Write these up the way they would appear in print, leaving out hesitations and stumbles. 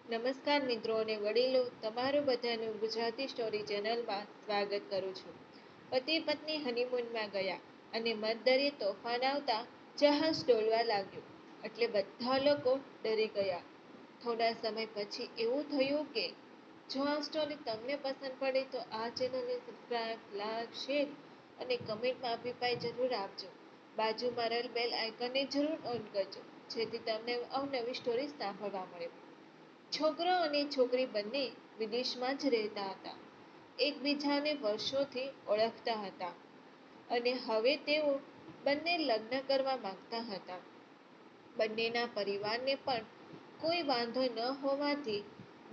નમસ્કાર મિત્રો અને વડીલો, તમારું બધાનું ગુજરાતી સ્ટોરી ચેનલમાં સ્વાગત કરું છું. પતિ પત્ની હનીમૂનમાં ગયા અને મધદરિયે તોફાન આવતા જહાજ ડોલવા લાગ્યું એટલે બધા લોકો ડરી ગયા. થોડા સમય પછી એવું થયું કે જો આ સ્ટોરી તમને પસંદ પડે તો આ ચેનલને સબસ્ક્રાઇબ, લાઈક, શેર અને કમેન્ટમાં અભિપ્રાય જરૂર આપજો. બાજુમાં રહેલ બેલ આઇકનને જરૂર ઓન કરજો જેથી તમને અવનવી સ્ટોરી સાંભળવા મળે. છોકરો અને છોકરી બંને વિદેશમાં જ રહેતા હતા. એકબીજાને વર્ષોથી ઓળખતા હતા અને હવે તેઓ બંને લગ્ન કરવા માંગતા હતા. બંનેના પરિવારને પણ કોઈ વાંધો ન હોવાથી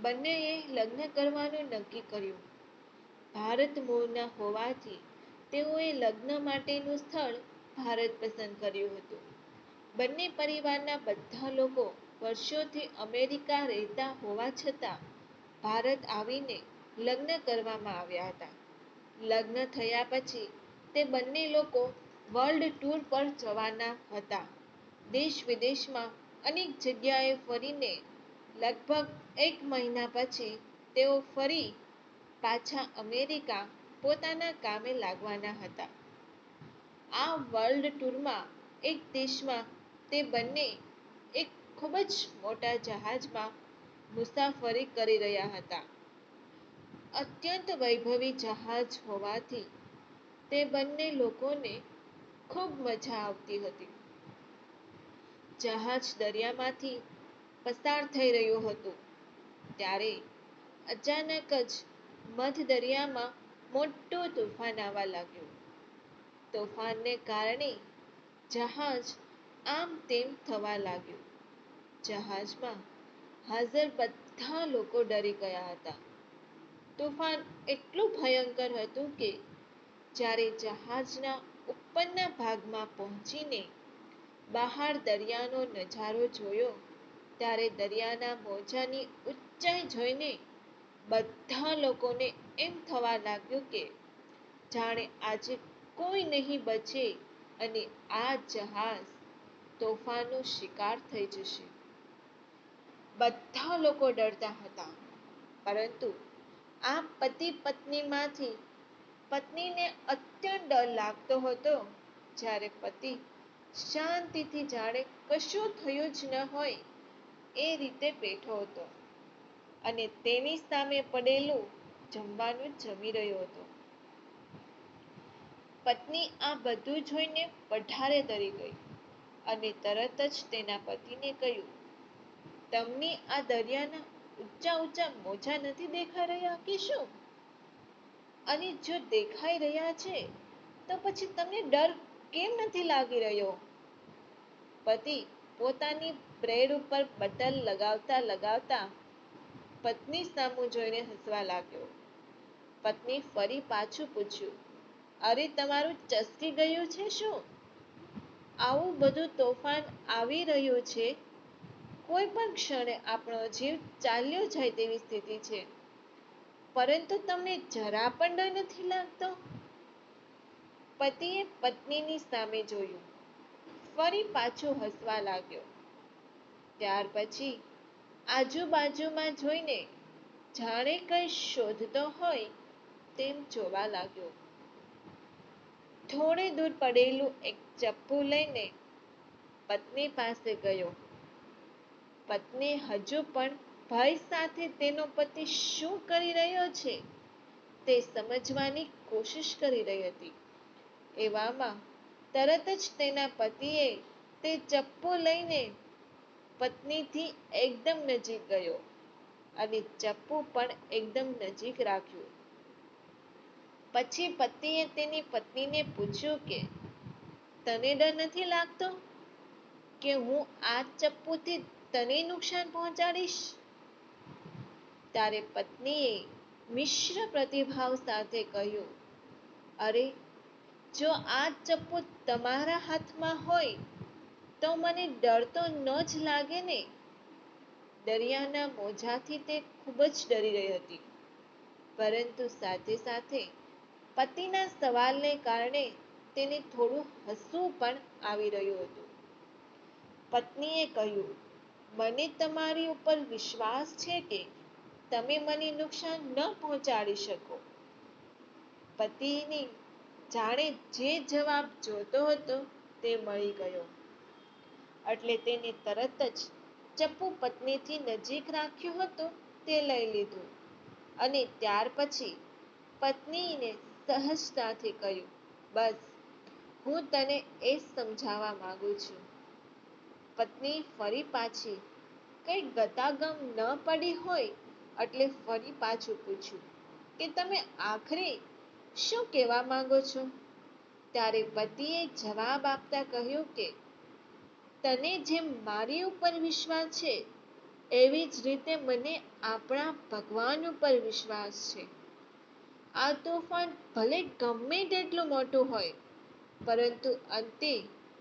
બંનેએ લગ્ન કરવાનું નક્કી કર્યું. ભારત મૂળના હોવાથી તેઓએ લગ્ન માટેનું સ્થળ ભારત પસંદ કર્યું હતું. બંને પરિવારના બધા લોકો વર્ષોથી અમેરિકા રહેતા હોવા છતાં ભારત આવીને લગ્ન કરવામાં આવ્યા હતા. લગ્ન થયા પછી તે બંને લોકો વર્લ્ડ ટૂર પર જવાના હતા. દેશ વિદેશમાં અનેક જગ્યાએ ફરીને લગભગ 1 મહિના પછી તેઓ ફરી પાછા અમેરિકા પોતાના કામે લાગવાના હતા. આ વર્લ્ડ ટૂરમાં એક દેશમાં તે બંને એક ખૂબ જ મોટા જહાજમાં મુસાફરી કરી રહ્યા હતા. અત્યંત વૈભવી જહાજ હોવાથી તે બંને લોકોને ખૂબ મજા આવતી હતી. જહાજ દરિયામાંથી પસાર થઈ રહ્યું હતું ત્યારે અચાનક જ મધ દરિયામાં મોટું તોફાન આવવા લાગ્યું. તોફાનને કારણે જહાજ આમ તેમ થવા લાગ્યું. જહાજમાં હાજર બધા લોકો ડરી ગયા હતા. તોફાન એટલું ભયંકર હતું કે જ્યારે જહાજના ઉપરના ભાગમાં પહોંચીને બહાર દરિયાનો નજારો જોયો ત્યારે દરિયાના મોજાની ઊંચાઈ જોઈને બધા લોકોને એમ થવા લાગ્યું કે જાણે આજે કોઈ નહીં બચે અને આ જહાજ તોફાનનો શિકાર થઈ જશે. બધા લોકો ડરતા હતા, પરંતુ આ પતિ પત્નીમાંથી પત્નીને અત્યંત ડર લાગતો હતો જ્યારે પતિ શાંતિથી જાણે કશું થયું જ ન હોય એ રીતે બેઠો હતો અને તેની સામે પડેલું જમવાનું જમી રહ્યો હતો. પત્ની આ બધું જોઈને વધારે ડરી ગઈ અને તરત જ તેના પતિને કહ્યું, તમને આ દરિયાના ઊંચા ઊંચા મોજા નથી દેખાઈ રહ્યા કે શું? અને જો દેખાઈ રહ્યા છે તો પછી તમને ડર કેમ નથી લાગી રહ્યો? પતિ પોતાની બ્રેડ ઉપર બટર લગાવતા લગાવતા પત્ની સામું જોઈને હસવા લાગ્યો. પત્ની ફરી પાછું પૂછ્યું, અરે તમારું ચસકી ગયું છે શું? આવું બધું તોફાન આવી રહ્યું છે, કોઈ પણ ક્ષણે આપણો જીવ ચાલ્યો જાય તેવી સ્થિતિ છે, પરંતુ તમને જરા પણ ડર નથી લાગતો? પતિએ પત્નીની સામે જોયું, ફરી પાછો હસવા લાગ્યો. ત્યાર પછી આજુબાજુમાં જોઈને જાણે કંઈ શોધતો હોય તેમ જોવા લાગ્યો. થોડે દૂર પડેલું એક ચપ્પુ લઈને પત્ની પાસે ગયો. પત્ની હજુ પણ ભય સાથે તેનો પતિ શું કરી રહ્યો છે તે સમજવાની કોશિશ કરી રહી હતી. એવામાં તરત જ તેના પતિએ તે ચપ્પુ લઈને પત્નીથી એકદમ નજીક ગયો અને ચપ્પુ પણ એકદમ નજીક રાખ્યું. પછી પતિએ તેની પત્નીને પૂછ્યું કે તને ડર નથી લાગતો કે હું આ ચપ્પુથી તને નુકસાન પહોંચાડીશ? ત્યારે પત્નીએ મિશ્ર પ્રતિભાવ સાથે કહ્યું, અરે જો આ ચપ્પુ તમારા હાથમાં હોય તો મને ડર તો ન જ લાગે ને. દરિયાના મોજાથી તે ખૂબ જ ડરી રહી હતી, પરંતુ સાથે સાથે પતિના સવાલને કારણે તેને થોડું હસવું પણ આવી રહ્યું હતું. પત્નીએ કહ્યું, મને તમારી ઉપર વિશ્વાસ છે કે તમે મને નુકસાન ન પહોંચાડી શકો. પતિની જાણે જે જવાબ જોતો હતો તે મળી ગયો. એટલે તેને તરત જ ચપ્પુ પત્નીથી નજીક રાખ્યો હતો તે લઈ લીધું અને ત્યાર પછી પત્નીને સહજતાથી કહ્યું, બસ હું તને એ જ સમજાવવા માંગુ છું. પત્ની ફરી પાછી કઈ ગતાગમ ન પડી હોય એટલે ફરી પાછું પૂછ્યું કે તમે આખરે શું કહેવા માંગો છો? ત્યારે પતિએ જવાબ આપતા કહ્યું કે તને જેમ મારી ઉપર વિશ્વાસ છે એવી જ રીતે મને આપણા ભગવાન ઉપર વિશ્વાસ છે. આ તોફાન ભલે ગમે તેટલું મોટું હોય, પરંતુ અંતે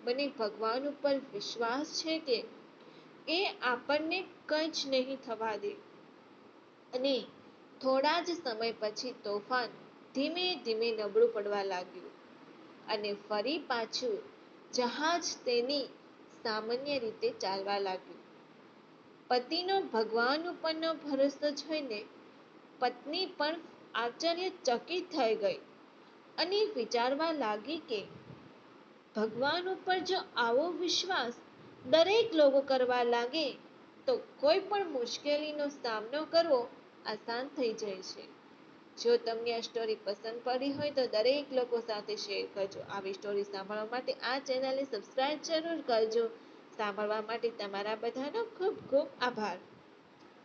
મને ભગવાન ઉપર વિશ્વાસ છે કે એ આપણને કંઈ જ નહીં થવા દે. અને થોડા જ સમય પછી તોફાન ધીમે ધીમે નબળું પડવા લાગ્યું અને ફરી પાછું જહાજ તેની સામાન્ય રીતે ચાલવા લાગ્યું. પતિનો ભગવાન ઉપરનો ભરોસો જોઈને પત્ની પણ આશ્ચર્યચકિત થઈ ગઈ અને વિચારવા લાગી કે ભગવાન ઉપર જો આવો વિશ્વાસ દરેક લોકો કરવા લાગે તો કોઈ પણ મુશ્કેલીનો સામનો કરવો આસાન થઈ જાય છે. જો તમને આ સ્ટોરી પસંદ પડી હોય તો દરેક લોકો સાથે શેર કરજો. આવી સ્ટોરી સાંભળવા માટે આ ચેનલને સબસ્ક્રાઇબ જરૂર કરજો. સાંભળવા માટે તમારા બધાનો ખૂબ ખૂબ આભાર.